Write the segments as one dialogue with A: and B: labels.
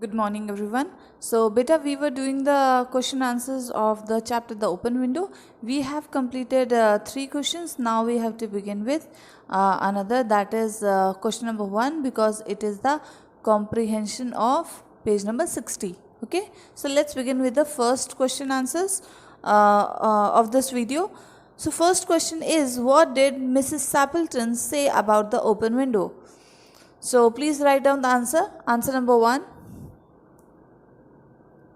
A: Good morning everyone. So beta, we were doing the question answers of the chapter The Open Window. We have completed 3 questions. Now we have to begin with another, that is question number 1, because it is the comprehension of page number 60. Okay, so let's begin with the first question answers of this video. So first question is, what did Mrs. Sappleton say about the open window? So please write down the answer. Answer number 1.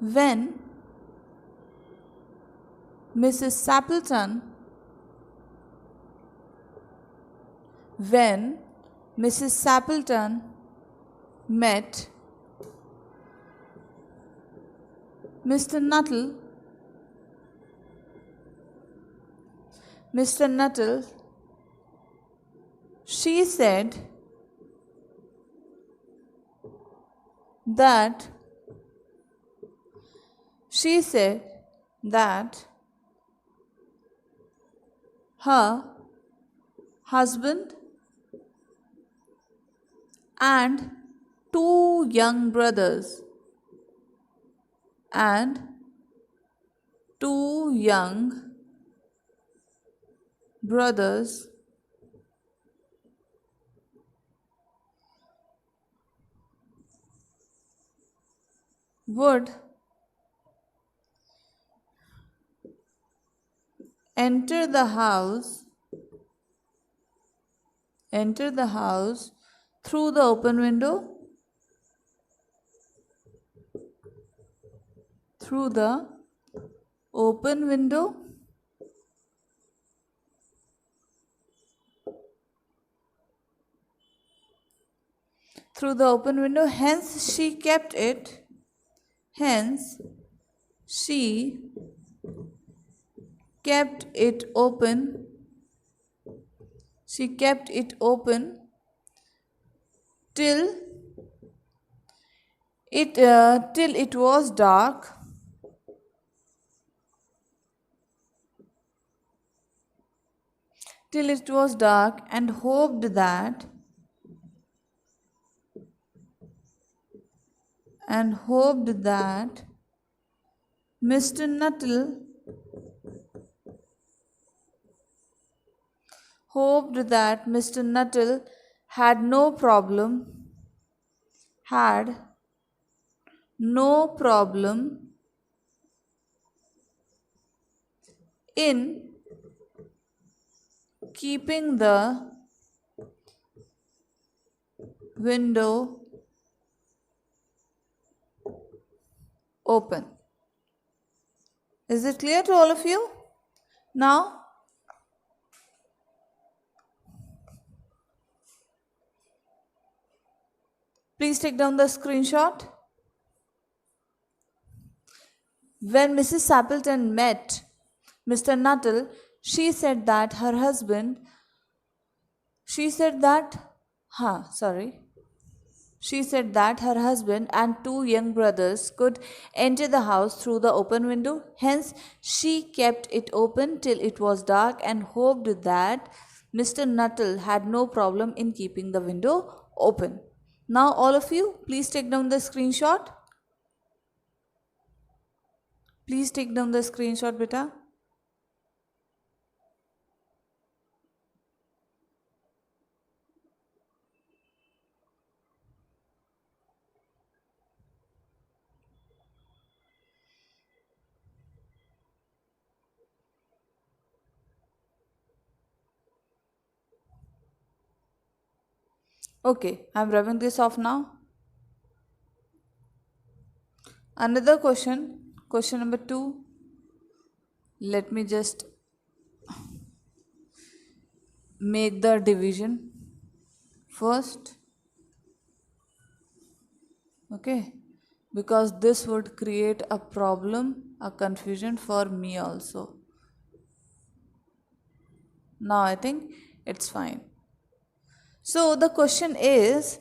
A: When Mrs. Sappleton met Mr. Nuttall, she said that her husband and 2 young brothers would enter the house through the open window hence she kept it open till it was dark, and hoped that Mr. Nuttall had no problem in keeping the window open. Is it clear to all of you? Now, please take down the screenshot. When Mrs. Sappleton met Mr. Nuttall, she said that her husband and 2 young brothers could enter the house through the open window. Hence, she kept it open till it was dark and hoped that Mr. Nuttall had no problem in keeping the window open. Now, all of you, please take down the screenshot. Please take down the screenshot, beta. Okay, I'm rubbing this off now. Another question number 2. Let me just make the division first. Okay, because this would create a problem, a confusion for me also. Now I think it's fine. So the question is,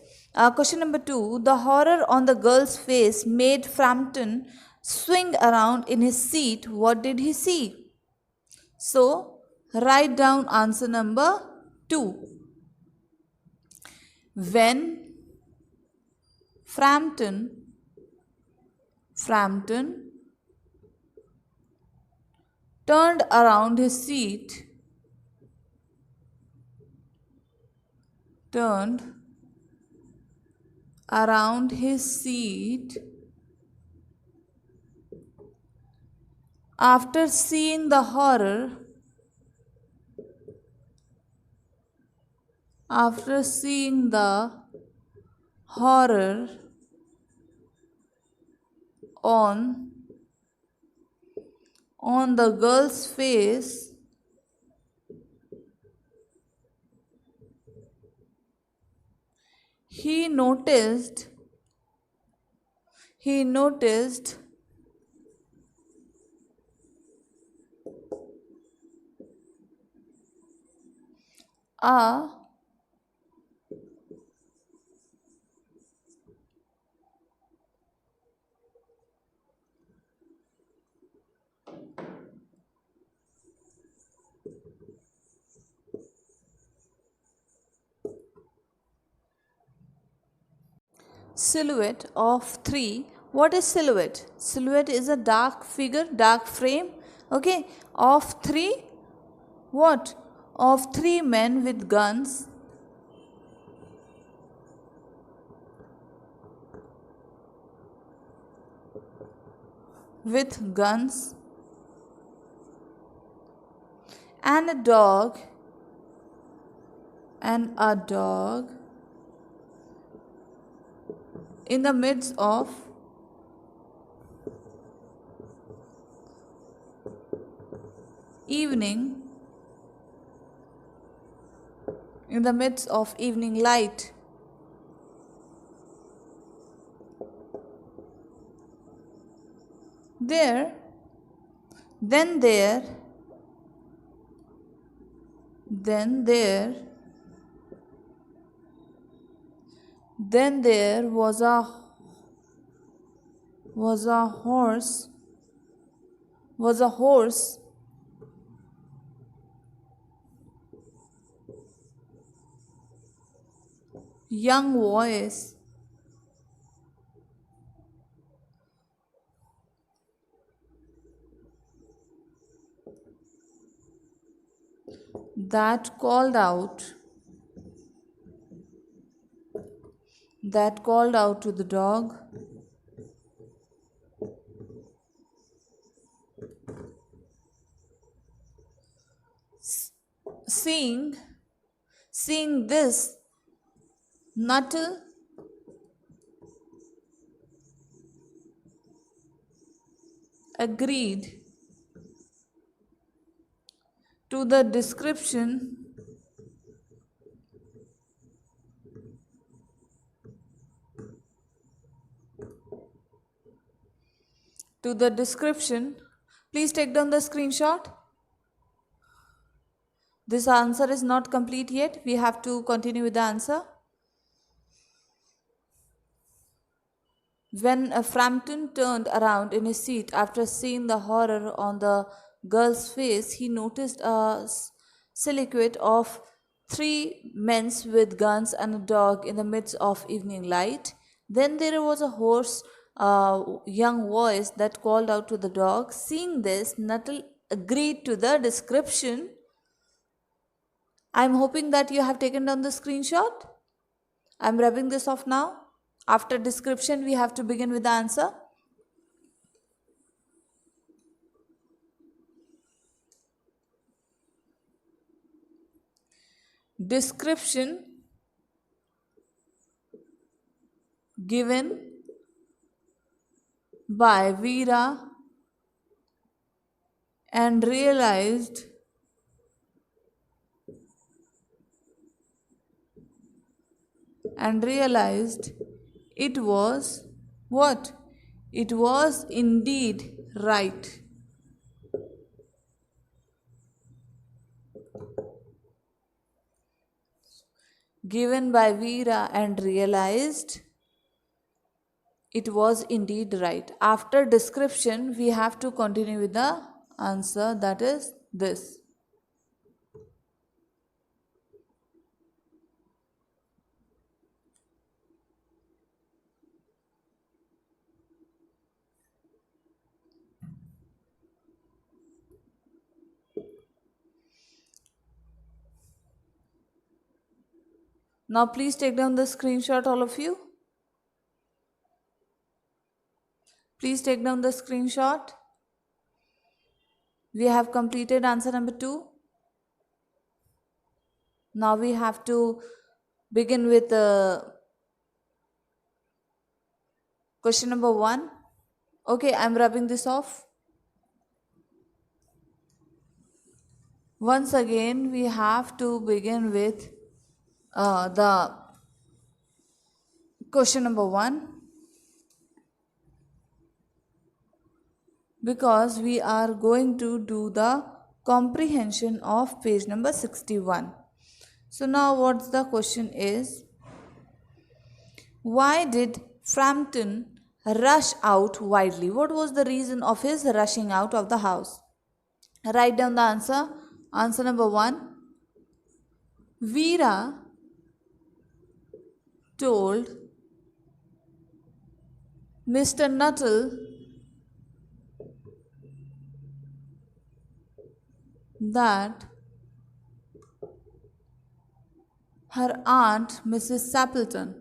A: question number 2, the horror on the girl's face made Frampton swing around in his seat. What did he see? So write down answer number 2. When Frampton Frampton turned around his seat, turned around his seat after seeing the horror, after seeing the horror on the girl's face, he noticed a silhouette of three. What is silhouette? Silhouette is a dark figure, dark frame, okay, of three, what? Of three men with guns, and a dog, in the midst of evening, light. There was a horse young voice that called out to the dog, seeing this, Nuttall agreed to the description Please take down the screenshot. This answer is not complete yet. We have to continue with the answer. When Frampton turned around in his seat after seeing the horror on the girl's face, he noticed a silhouette of three men with guns and a dog in the midst of evening light. Then there was a hoarse, young voice that called out to the dog. Seeing this, Nuttall agreed to the description. I'm hoping that you have taken down the screenshot. I'm rubbing this off now. After description, we have to begin with the answer. Description given by Veera and realized it was what? It was indeed right. Given by Veera and realized it was indeed right. After description, we have to continue with the answer, that is this. Now please take down the screenshot, all of you. Please take down the screenshot. We have completed answer number 2. Now we have to begin with question number 1. Okay, I'm rubbing this off. Once again, we have to begin with the question number 1, because we are going to do the comprehension of page number 61. So now what's the question is, why did Frampton rush out wildly? What was the reason of his rushing out of the house? Write down the answer. Answer number 1. Veera told Mr. Nuttall that her aunt, Mrs. Sappleton,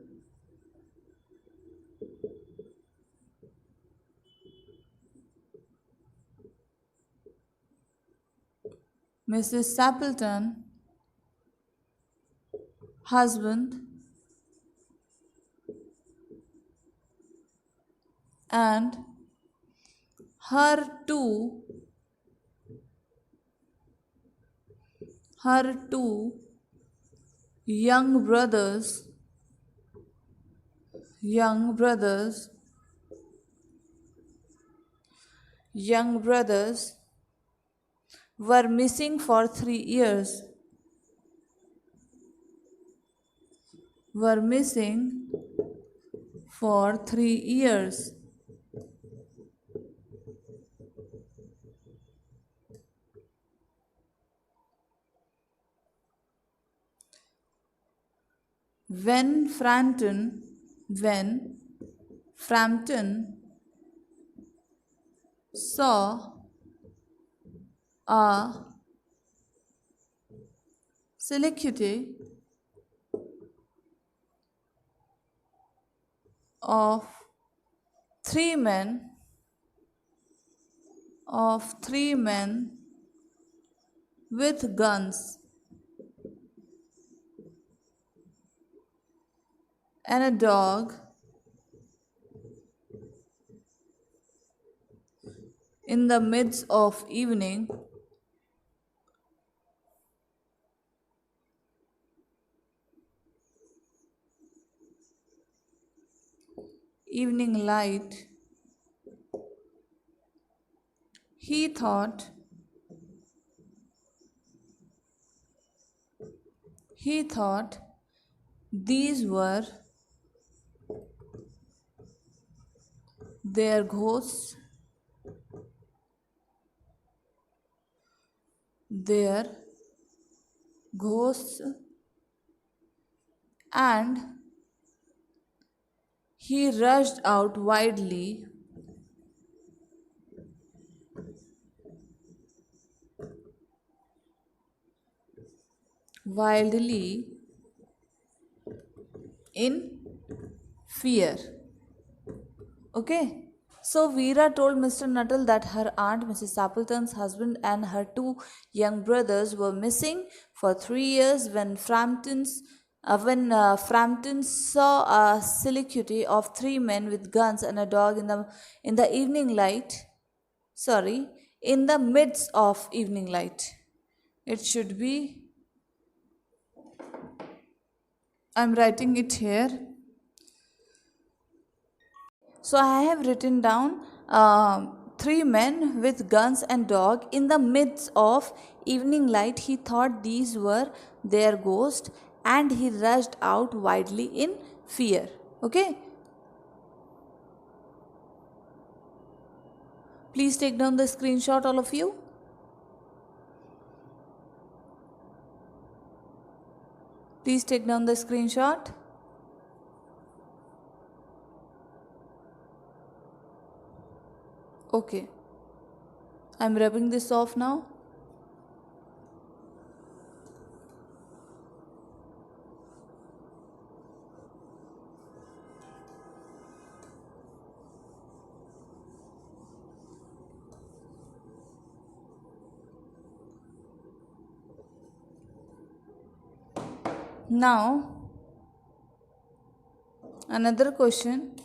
A: husband, and her two young brothers were missing for 3 years. When Frampton saw a silhouette of three men with guns and a dog in the midst of evening light, he thought these were their ghosts, and he rushed out wildly in fear. Okay. So Veera told Mr. Nuttall that her aunt, Mrs. Sappleton's husband, and her two young brothers were missing for 3 years. When Frampton saw a silhouette of three men with guns and a dog in the evening light, in the midst of evening light. It should be, I'm writing it here. So I have written down three men with guns and dog in the midst of evening light. He thought these were their ghosts and he rushed out wildly in fear. Okay. Please take down the screenshot, all of you. Please take down the screenshot. Okay, I'm rubbing this off now. Now, another question,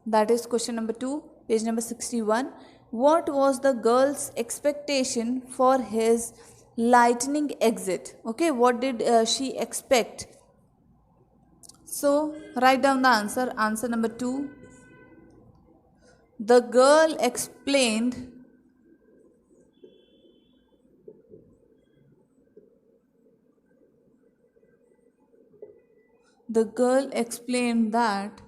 A: that is question number 2, page number 61. What was the girl's expectation for his lightning exit? Okay, what did she expect? So, write down the answer. Answer number 2. The girl explained that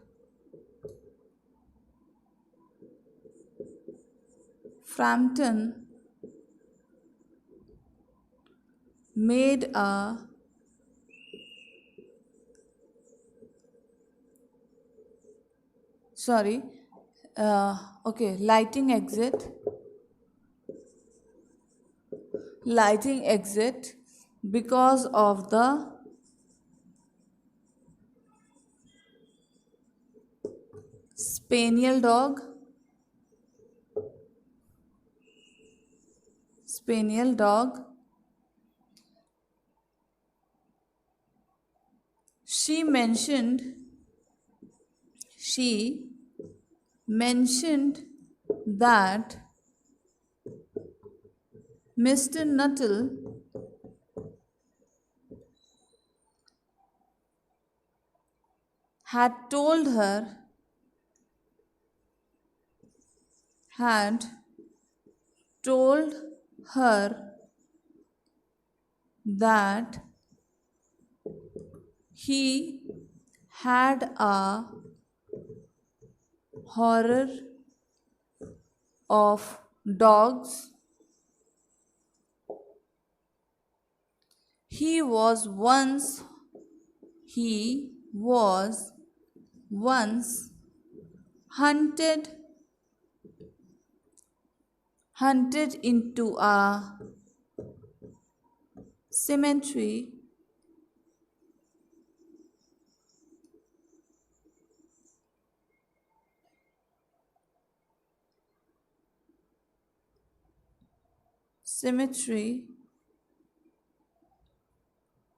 A: Frampton made a sorry okay, lighting exit because of the spaniel dog. Spaniel dog. She mentioned that Mr. Nuttall had told her had told her that he had a horror of dogs. He was once hunted into a cemetery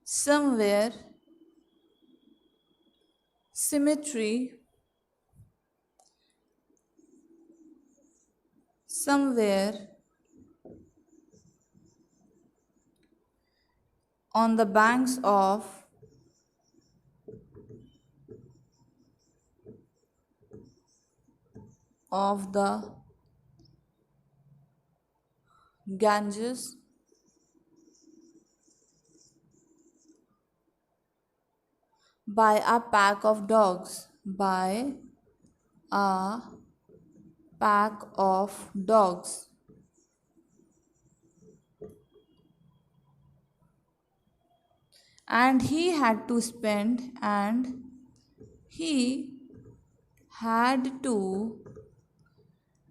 A: somewhere cemetery somewhere on the banks of the Ganges by a pack of dogs. By a pack of dogs. And he had to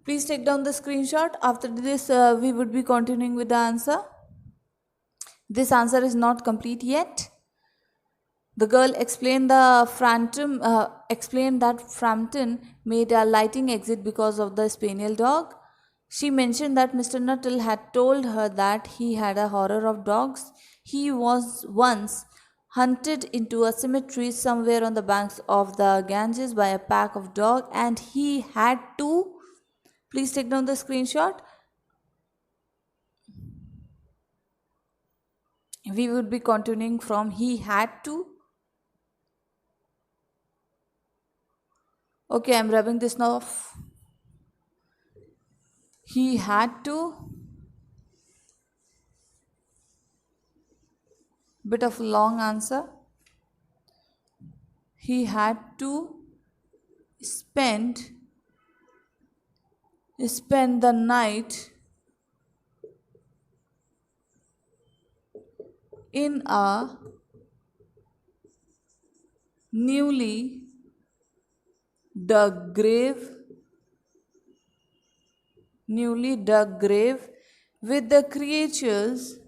A: please take down the screenshot. After this we would be continuing with the answer. This answer is not complete yet. The girl explained that Frampton made a lighting exit because of the spaniel dog. She mentioned that Mr. Nuttall had told her that he had a horror of dogs. He was once hunted into a cemetery somewhere on the banks of the Ganges by a pack of dogs, and he had to. Please take down the screenshot. We would be continuing from he had to. Okay, I'm rubbing this now off. He had to. Bit of long answer. He had to spend the night in a newly dug grave with the creatures.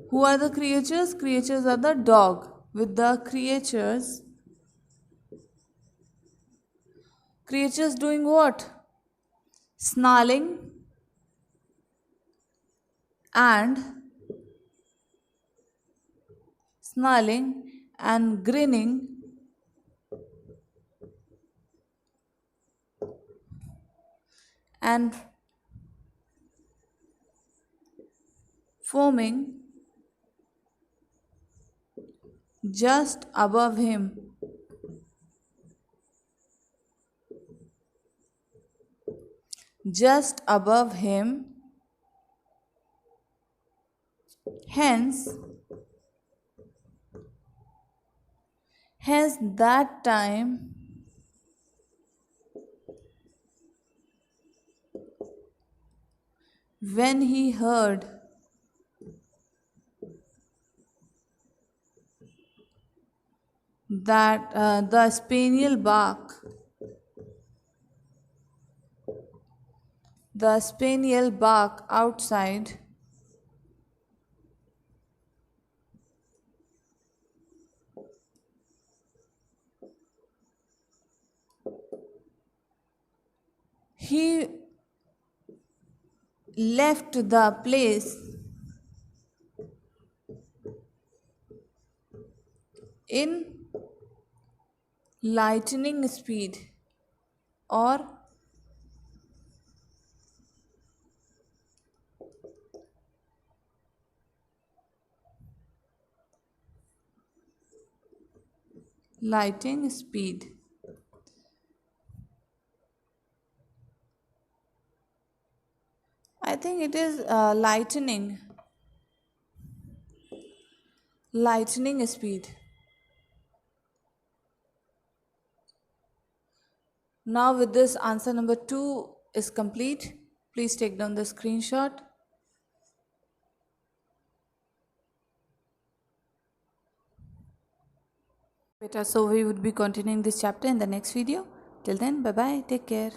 A: Who are the creatures? Creatures are the dog. With the creatures doing what? Snarling snarling and grinning and foaming just above him. Just above him, hence, that time when he heard that the spaniel bark outside, he left the place in lightning speed, or lightning speed. I think it is lightning speed. Now with this, answer number 2 is complete. Please take down the screenshot. Beta, so we would be continuing this chapter in the next video. Till then, bye bye, take care.